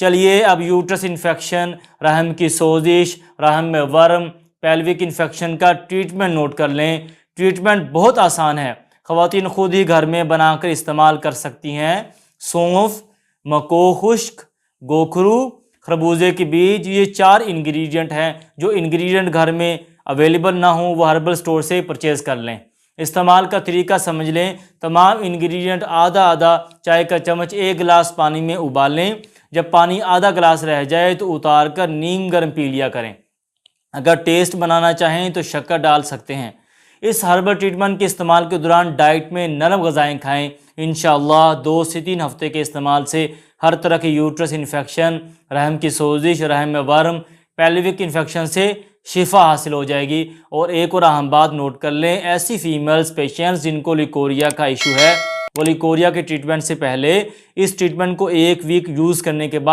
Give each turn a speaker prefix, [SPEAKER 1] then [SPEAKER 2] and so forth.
[SPEAKER 1] चलिए अब uterus infection, रहम की सोजिश, रहम में वर्म, पेल्विक इन्फेक्शन का ट्रीटमेंट नोट कर लें। ट्रीटमेंट बहुत आसान है, ख़वातीन खुद ही घर में बनाकर इस्तेमाल कर सकती हैं। सौंफ, मको खुश्क, गोखरू, खरबूजे के बीज, ये 4 इंग्रेडिएंट हैं। जो इंग्रेडिएंट घर में अवेलेबल ना हो वो हर्बल स्टोर से परचेज़ कर लें। इस्तेमाल का तरीका समझ लें। तमाम इंग्रेडिएंट आधा आधा चाय का चम्मच 1 गिलास पानी में उबालें। जब पानी आधा गिलास रह जाए तो उतार कर नीम गर्म पी लिया करें। अगर टेस्ट बनाना चाहें तो शक्कर डाल सकते हैं। इस हर्बल ट्रीटमेंट के इस्तेमाल के दौरान डाइट में नरम ग़िज़ाएँ खाएँ। इंशाअल्लाह 2 से 3 हफ्ते के इस्तेमाल से हर तरह के यूट्रस इन्फेक्शन, रहम की सोजिश, रहम में वर्म, पेल्विक इन्फेक्शन से शिफा हासिल हो जाएगी। और एक और अहम बात नोट कर लें, ऐसी फीमेल्स पेशेंट्स जिनको लिकोरिया का इशू है वो लिकोरिया के ट्रीटमेंट से पहले इस ट्रीटमेंट को 1 वीक यूज़ करने के बाद